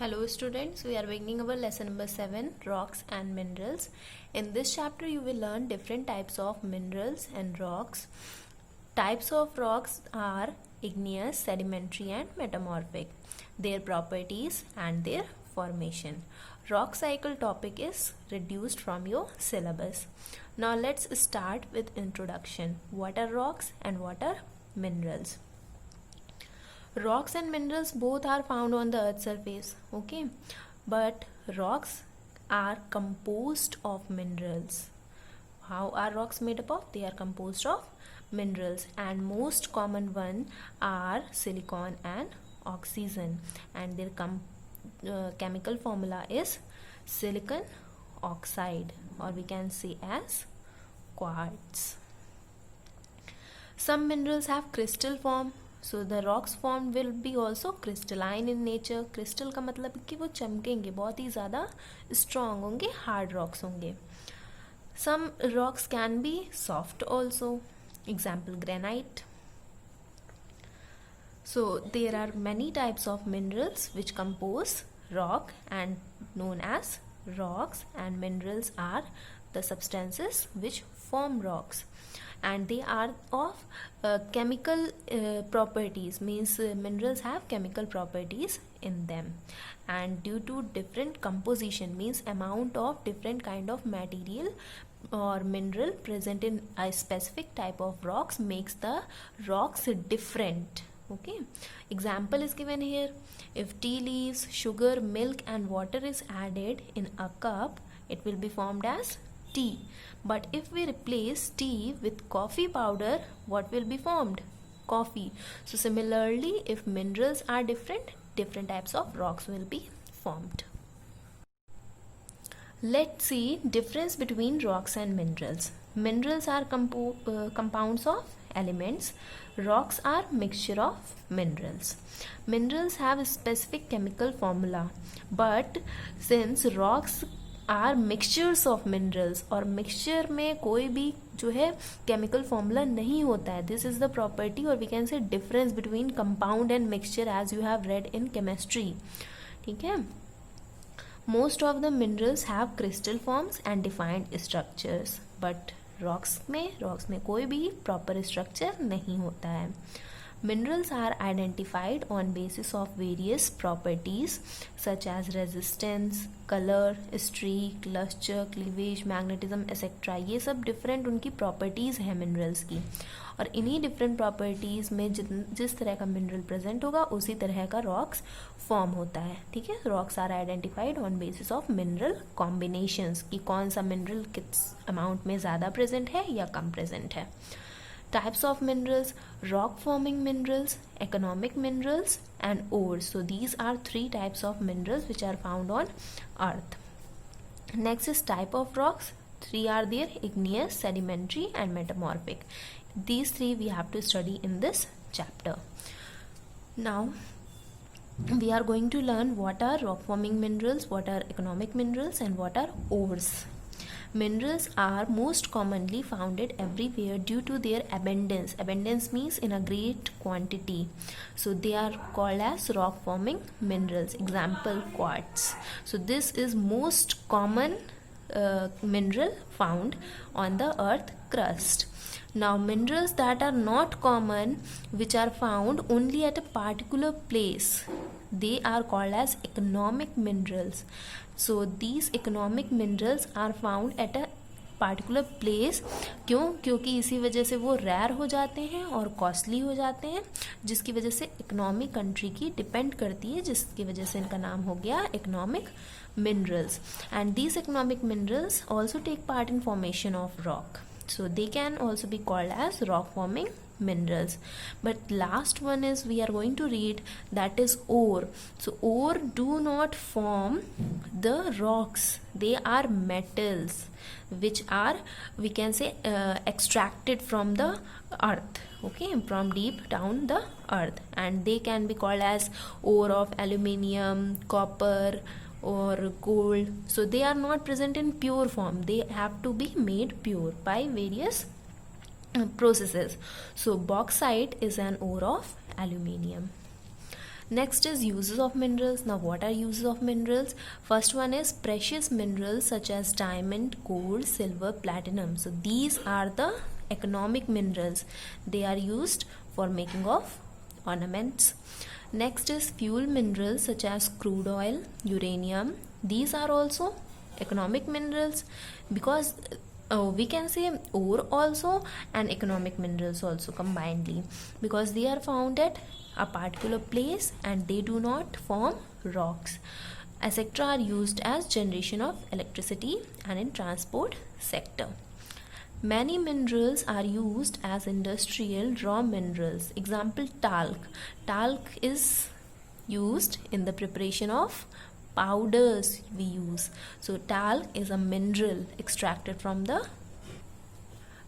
Hello students, we are beginning our lesson number 7, rocks and minerals. In this chapter you will learn different types of minerals and rocks. Types of rocks are igneous, sedimentary and metamorphic. Their properties and their formation. Rock cycle topic is reduced from your syllabus. Now let's start with introduction. What are rocks and what are minerals? Rocks and minerals both are found on the earth's surface, okay, but rocks are composed of minerals. How are rocks made up of? They are composed of minerals, and most common one are silicon and oxygen, and their chemical formula is silicon oxide, or we can say as quartz. Some minerals have crystal form, so the rocks formed will be also crystalline in nature. Crystal का मतलब कि वो चमकेंगे, बहुत ही ज़्यादा strong होंगे, hard rocks होंगे. Some rocks can be soft also. Example, granite. So there are many types of minerals which compose rock and known as rocks, and minerals are the substances which form rocks, and they are of chemical properties, means minerals have chemical properties in them, and due to different composition, means amount of different kind of material or mineral present in a specific type of rocks makes the rocks different. Okay, example is given here. If tea leaves, sugar, milk and water is added in a cup, it will be formed as tea. But if we replace tea with coffee powder, what will be formed? Coffee. So similarly, if minerals are different, different types of rocks will be formed. Let's see difference between rocks and minerals. Minerals are compounds of elements. Rocks are mixture of minerals. Minerals have a specific chemical formula, but since rocks are mixtures of minerals, और mixture में कोई भी जो है chemical formula नहीं होता है. This is the property, और we can say difference between compound and mixture as you have read in chemistry. ठीक है. Most of the minerals have crystal forms and defined structures, but rocks में कोई भी proper structure नहीं होता है. Minerals are identified on basis of various properties such as resistance, color, streak, luster, cleavage, magnetism, etc. ये सब different उनकी properties है minerals की, और इन्हीं different properties में जिस तरह का mineral present होगा उसी तरह का rocks form होता है. ठीक है. Rocks are identified on basis of mineral combinations, कि कौन सा mineral किस amount में ज़्यादा present है या कम present है. Types of minerals: rock forming minerals, economic minerals and ores. So these are three types of minerals which are found on earth. Next is type of rocks. Three are there: igneous, sedimentary and metamorphic. These three we have to study in this chapter. Now we are going to learn what are rock forming minerals, what are economic minerals and what are ores. Minerals are most commonly founded everywhere due to their abundance. Abundance means in a great quantity. So they are called as rock forming minerals. Example, quartz. So this is most common mineral found on the earth crust. Now minerals that are not common, which are found only at a particular place, they are called as economic minerals. So these economic minerals are found at a particular place. क्योंकि इसी वजह से वो rare हो जाते हैं और costly हो जाते हैं, जिसकी वजह से इकोनॉमी कंट्री की डिपेंड करती है, जिसकी वजह से इनका नाम हो गया economic minerals. And these economic minerals also take part in formation of rock. So they can also be called as rock forming minerals. But last one is we are going to read, that is ore. So ore do not form the rocks. They are metals which are, we can say, extracted from the earth, okay, from deep down the earth, and they can be called as ore of aluminium, copper or gold. So they are not present in pure form. They have to be made pure by various processes. So bauxite is an ore of aluminium. Next is uses of minerals. Now what are uses of minerals? First one is precious minerals such as diamond, gold, silver, platinum. So these are the economic minerals. They are used for making of ornaments. Next is fuel minerals such as crude oil, uranium. These are also economic minerals because we can say ore also and economic minerals also combinedly, because they are found at a particular place and they do not form rocks, etc. are used as generation of electricity and in transport sector. Many minerals are used as industrial raw minerals. Example, talc. Talc is used in the preparation of powders we use. So talc is a mineral extracted from the.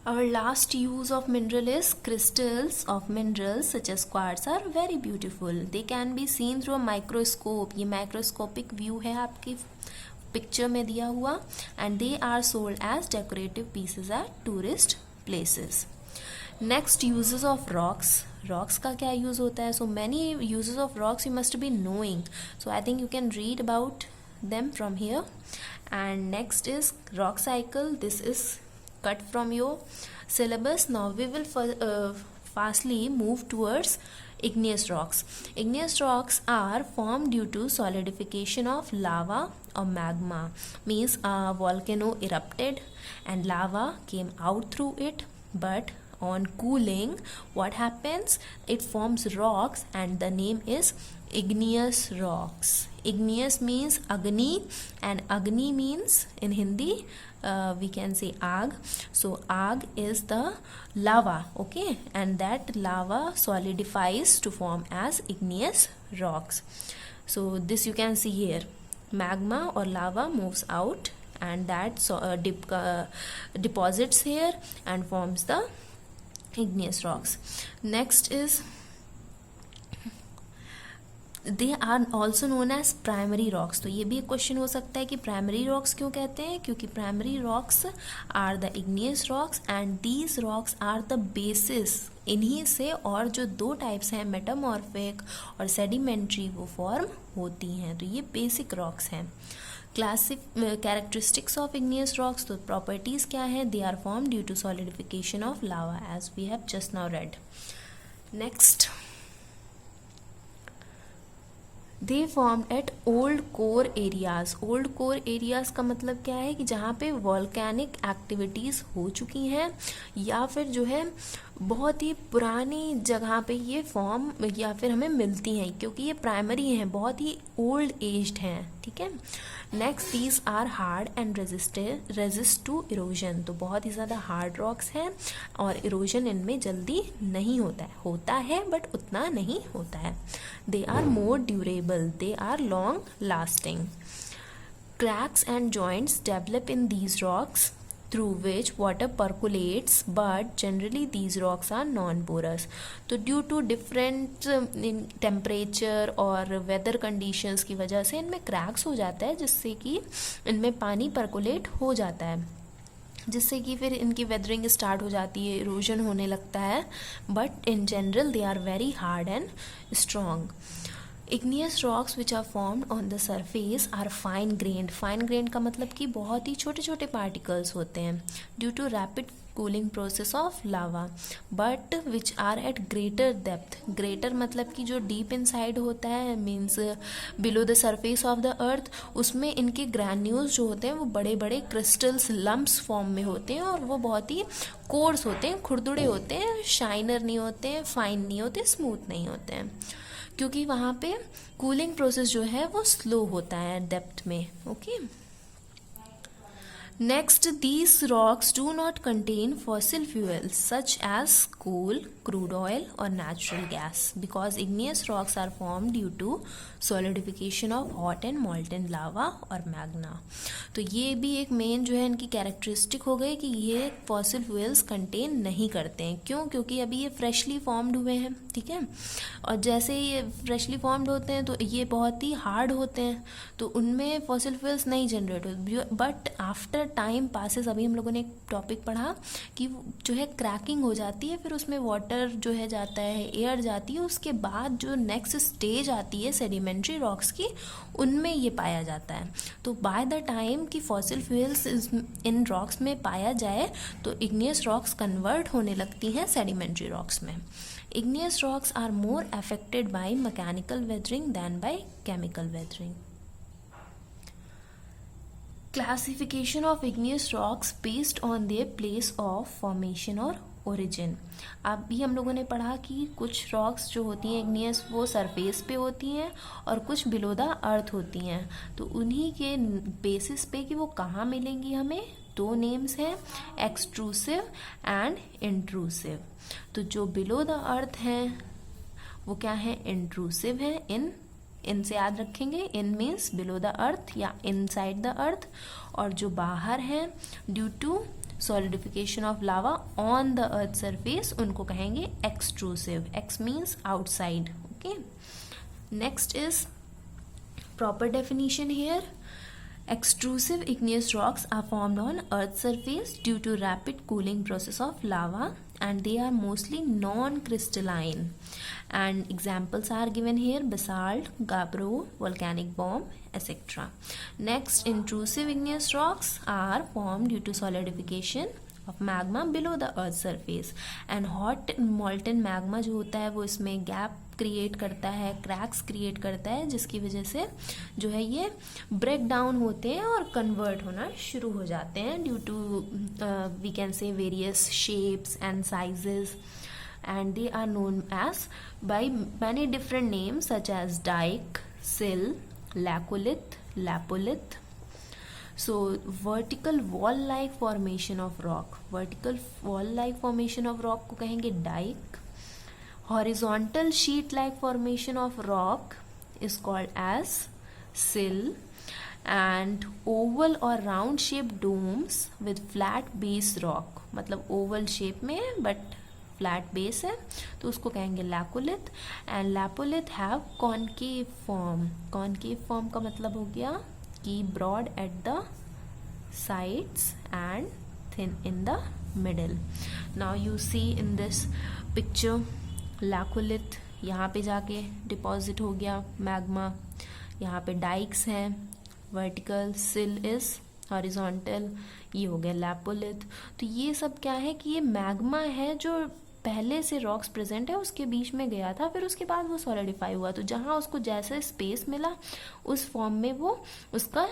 Our last use of mineral is crystals of minerals such as quartz are very beautiful. They can be seen through a microscope. ये microscopic view है आपकी picture में दिया हुआ, and they are sold as decorative pieces at tourist places. Next, uses of rocks. Rocks का क्या use होता है? So many uses of rocks you must be knowing. So I think you can read about them from here. And next is rock cycle. This is cut from your syllabus. Now we will fastly move towards igneous rocks. Igneous rocks are formed due to solidification of lava or magma. Means a volcano erupted and lava came out through it, but on cooling what happens? It forms rocks and the name is igneous rocks. Igneous means Agni and Agni means in Hindi we can say Aag. So Aag is the lava, okay, and that lava solidifies to form as igneous rocks. So this you can see here, magma or lava moves out and that deposits here and forms the igneous rocks. Next is they are also known as primary rocks. तो ये भी एक question हो सकता है कि primary rocks क्यों कहते हैं? क्योंकि primary rocks are the igneous rocks and these rocks are the basis. इन्हीं से और जो दो टाइप्स हैं मेटामॉर्फिक और सेडिमेंट्री वो फॉर्म होती हैं. तो ये बेसिक रॉक्स हैं. Classic characteristics of igneous rocks. तो प्रॉपर्टीज़ क्या है? They are form due to solidification of lava as we have just now read. Next, they formed at old core areas. Old core areas का मतलब क्या है? कि जहाँ पे वॉल्केनिक एक्टिविटीज़ हो चुकी हैं या फिर जो है बहुत ही पुरानी जगह पे ये फॉर्म या फिर हमें मिलती हैं, क्योंकि ये प्राइमरी हैं, बहुत ही ओल्ड एज्ड हैं. ठीक है. Next, these are hard and resist to erosion. तो बहुत ही ज़्यादा हार्ड रॉक्स हैं और इरोजन इनमें जल्दी नहीं होता है बट उतना नहीं होता है. They are more durable. They are long lasting. Cracks and joints develop in these rocks through which water percolates, but generally these rocks are non-porous. तो due to different temperature और weather conditions की वजह से इनमें cracks हो जाता है, जिससे कि इनमें पानी percolate हो जाता है, जिससे कि फिर इनकी वेदरिंग स्टार्ट हो जाती है, इरोजन होने लगता है. But in general they are very hard and strong. Igneous rocks which are formed on the surface are fine grained. Fine grained का मतलब कि बहुत ही छोटे छोटे particles होते हैं due to rapid cooling process of lava, but which are at greater depth. Greater मतलब कि जो deep inside होता है, means below the surface of the earth, उसमें इनके granules जो होते हैं वो बड़े बड़े crystals lumps form में होते हैं और वो बहुत ही coarse होते हैं, खुरदुरे होते हैं, shiner नहीं होते हैं, fine नहीं होते, smooth नहीं होते हैं, क्योंकि वहाँ पे कूलिंग प्रोसेस जो है वो स्लो होता है डेप्थ में. Okay. Next, these rocks do not contain fossil fuels such as coal, crude oil or natural gas, because igneous rocks are formed due to solidification of hot and molten lava और magma. तो ये भी एक main जो है इनकी characteristic हो गई कि ये फॉसिल फ्यूल्स कंटेन नहीं करते हैं. क्यों? क्योंकि अभी ये फ्रेशली फॉर्म्ड हुए हैं. ठीक है. और जैसे ये फ्रेशली फॉर्म्ड होते हैं तो ये बहुत ही हार्ड होते हैं, तो उनमें फॉसिल फ्यूल्स नहीं जनरेट होते. But after the time passes, अभी हम लोगों ने एक टॉपिक पढ़ा कि जो है क्रैकिंग हो जाती है, फिर उसमें वाटर जो है जाता है, एयर जाती है, उसके बाद जो नेक्स्ट स्टेज आती है सेडिमेंट्री रॉक्स की, उनमें ये पाया जाता है। तो बाय द टाइम कि फॉसिल फ्यूल्स इन रॉक्स में पाया जाए तो इग्नियस रॉक्स कन्वर्ट होने लगती हैं सेडिमेंट्री रॉक्स में। Igneous rocks are more affected by mechanical weathering than by chemical weathering. Classification of igneous rocks based on their place of formation or origin. अभी हम लोगों ने पढ़ा कि कुछ रॉक्स जो होती हैं इग्नियस वो सरफेस पे होती हैं और कुछ बिलो द अर्थ होती हैं। तो उन्हीं के बेसिस पे कि वो कहाँ मिलेंगी हमें, दो नेम्स हैं, एक्सट्रूसिव एंड इंट्रूसिव। तो जो बिलो द अर्थ हैं वो क्या है, इंट्रूसिव है। इनसे याद रखेंगे, in means below the earth या इनसाइड द अर्थ, और जो बाहर है due to solidification of lava on the earth surface उनको कहेंगे extrusive. Ex means outside. Okay, next is proper definition here. Extrusive igneous rocks are formed on earth's surface due to rapid cooling process of lava, and they are mostly non-crystalline, and examples are given here: basalt, gabbro, volcanic bomb, etc. Next, intrusive igneous rocks are formed due to solidification of magma below the earth surface, and hot molten magma जो होता है वो इसमें gap create करता है, cracks create करता है, जिसकी वजह से जो है ये ब्रेक डाउन होते हैं और कन्वर्ट होना शुरू हो जाते हैं due to we can say various shapes and sizes, and they are known as by many different names such as dike, sill, laccolith, lapolith. So vertical wall like formation of rock, vertical wall like formation of rock को कहेंगे dike. Horizontal sheet like formation of rock is called as sill, and oval or round shaped domes with flat base rock, मतलब oval shape में है but flat base है तो उसको कहेंगे laccolith. And lopolith have concave form. Concave form का मतलब हो गया कि broad at the sides and thin in the middle. Now you see in this picture laccolith, यहाँ पे जाके डिपॉजिट हो गया मैग्मा, यहाँ पे डाइक्स हैं वर्टिकल, सिल इज हॉरिजॉन्टल, ये हो गया लैपोलिथ। तो ये सब क्या है कि ये मैग्मा है जो पहले से रॉक्स प्रेजेंट है उसके बीच में गया था, फिर उसके बाद वो सॉलिडिफाई हुआ, तो जहाँ उसको जैसे स्पेस मिला उस फॉर्म में वो उसका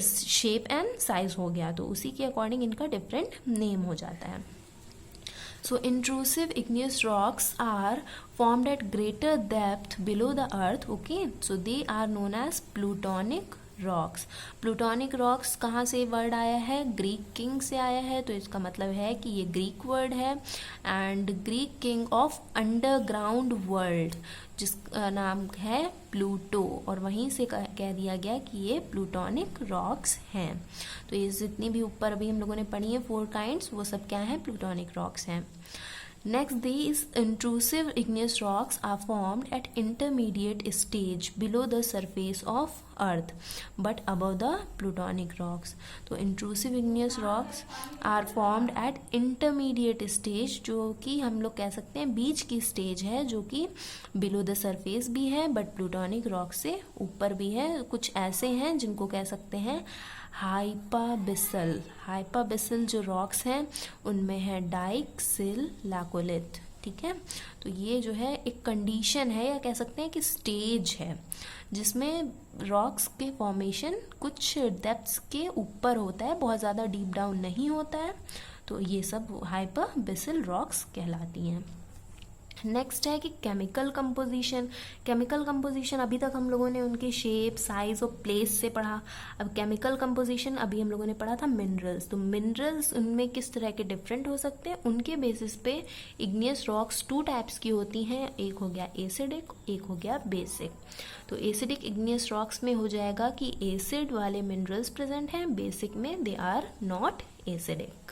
शेप एंड साइज हो गया, तो उसी के अकॉर्डिंग इनका डिफरेंट नेम हो जाता है। So intrusive igneous rocks are formed at greater depth below the earth. Okay, so they are known as plutonic rocks. Plutonic rocks कहाँ से वर्ड आया है, ग्रीक किंग से आया है, तो इसका मतलब है कि ये ग्रीक वर्ड है, and Greek king of underground world जिसका नाम है प्लूटो, और वहीं से कह दिया गया कि ये प्लूटोनिक रॉक्स हैं। तो ये जितनी भी ऊपर अभी हम लोगों ने पढ़ी है 4 काइंड्स, वो सब क्या है, प्लूटोनिक रॉक्स हैं। Next, these intrusive igneous rocks are formed at intermediate stage below the surface of earth but above the plutonic rocks. तो intrusive igneous rocks are formed at intermediate stage, जो कि हम लोग कह सकते हैं बीच की स्टेज है, जो कि below the surface भी है but plutonic rocks से ऊपर भी है। कुछ ऐसे हैं जिनको कह सकते हैं हाइपाबिसल। हाइपाबिसल जो रॉक्स हैं उनमें है डाइक, सिल, लैकोलिथ। ठीक है, तो ये जो है एक कंडीशन है या कह सकते हैं कि स्टेज है जिसमें रॉक्स के फॉर्मेशन कुछ डेप्थ्स के ऊपर होता है, बहुत ज़्यादा डीप डाउन नहीं होता है, तो ये सब हाइपाबिसल रॉक्स कहलाती हैं। नेक्स्ट है कि केमिकल कंपोजिशन। केमिकल कंपोजिशन अभी तक हम लोगों ने उनके शेप, साइज और प्लेस से पढ़ा। अब केमिकल कंपोजिशन अभी हम लोगों ने पढ़ा था मिनरल्स। तो मिनरल्स उनमें किस तरह के डिफरेंट हो सकते हैं, उनके बेसिस पे इग्नियस रॉक्स 2 टाइप्स की होती हैं, एक हो गया एसिडिक, एक हो गया बेसिक। तो एसिडिक इग्नियस रॉक्स में हो जाएगा कि एसिड वाले मिनरल्स प्रेजेंट हैं, बेसिक में दे आर नॉट एसिडिक।